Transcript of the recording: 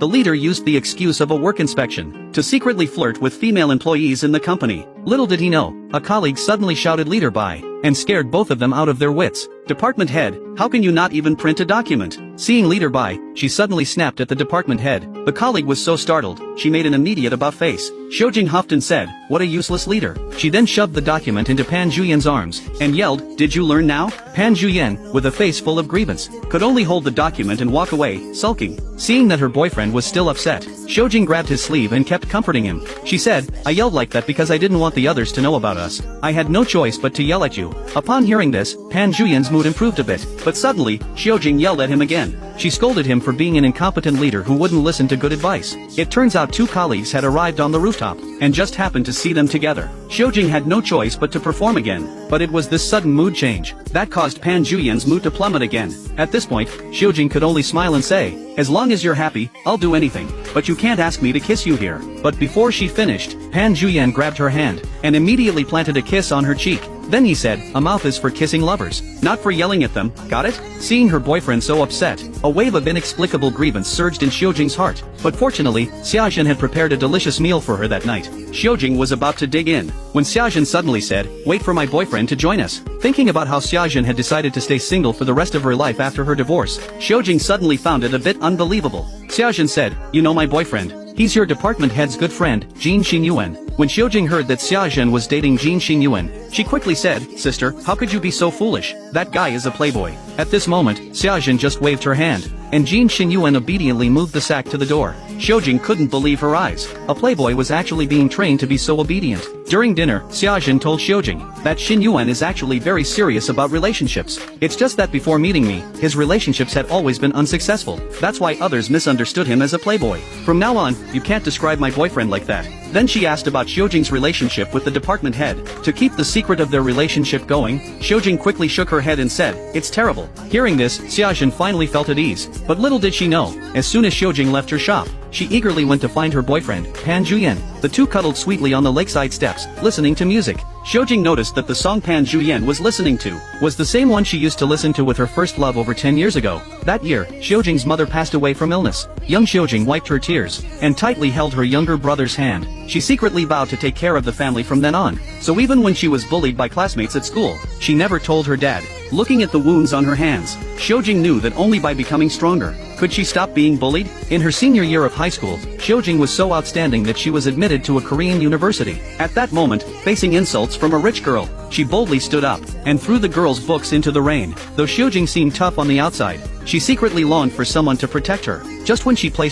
the leader used the excuse of a work inspection to secretly flirt with female employees in the company. Little did he know, a colleague suddenly shouted "Leader" by, and scared both of them out of their wits. "Department head, how can you not even print a document?" Seeing "Leader" by, she suddenly snapped at the department head. The colleague was so startled, she made an immediate about-face. Xiaojing huffed and said, "What a useless leader." She then shoved the document into Pan Zhuyan's arms, and yelled, "Did you learn now?" Pan Zhuyan, with a face full of grievance, could only hold the document and walk away, sulking. Seeing that her boyfriend was still upset, Xiaojing grabbed his sleeve and kept comforting him. She said, "I yelled like that because I didn't want the others to know about us. I had no choice but to yell at you." Upon hearing this, Pan Zhuyan's mood improved a bit, but suddenly, Xiaojing yelled at him again. She scolded him for being an incompetent leader who wouldn't listen to good advice. It turns out two colleagues had arrived on the rooftop, and just happened to see them together. Xiaojing had no choice but to perform again, but it was this sudden mood change that caused Pan Zhuyan's mood to plummet again. At this point, Xiaojing could only smile and say, "As long as you're happy, I'll do anything, but you can't ask me to kiss you here." But before she finished, Pan Zhuyan grabbed her hand, and immediately planted a kiss on her cheek. Then he said, "A mouth is for kissing lovers, not for yelling at them, got it?" Seeing her boyfriend so upset, a wave of inexplicable grievance surged in Xiaojing's heart. But fortunately, Xiaojin had prepared a delicious meal for her that night. Xiaojing was about to dig in, when Xiaojin suddenly said, "Wait for my boyfriend to join us." Thinking about how Xiaojin had decided to stay single for the rest of her life after her divorce, Xiaojing suddenly found it a bit unbelievable. Xiaojin said, "You know my boyfriend. He's your department head's good friend, Jin Xingyuan." When Xiaojing heard that Xiaojin was dating Jin Xingyuan, she quickly said, "Sister, how could you be so foolish? That guy is a playboy." At this moment, Xiaojin just waved her hand, and Jin Xingyuan obediently moved the sack to the door. Xiaojing couldn't believe her eyes. A playboy was actually being trained to be so obedient. During dinner, Xiaojin told Xiaojing that Xingyuan is actually very serious about relationships. It's just that before meeting me, his relationships had always been unsuccessful. That's why others misunderstood him as a playboy. From now on, you can't describe my boyfriend like that. Then she asked about Xiaojing's relationship with the department head. To keep the secret of their relationship going, Xiaojing quickly shook her head and said, "It's terrible." Hearing this, Xiaojin finally felt at ease. But little did she know, as soon as Xiaojing left her shop, she eagerly went to find her boyfriend, Pan Zhuyan. The two cuddled sweetly on the lakeside steps, listening to music. Xiaojing noticed that the song Pan Zhuyan was listening to was the same one she used to listen to with her first love over 10 years ago. That year, Xiaojing's mother passed away from illness. Young Xiaojing wiped her tears and tightly held her younger brother's hand. She secretly vowed to take care of the family from then on. So even when she was bullied by classmates at school, she never told her dad. Looking at the wounds on her hands, Xiaojing knew that only by becoming stronger could she stop being bullied. In her senior year of high school, Xiaojing was so outstanding that she was admitted to a Korean university. At that moment, facing insults from a rich girl, she boldly stood up and threw the girl's books into the rain. Though Xiaojing seemed tough on the outside, she secretly longed for someone to protect her. Just when she placed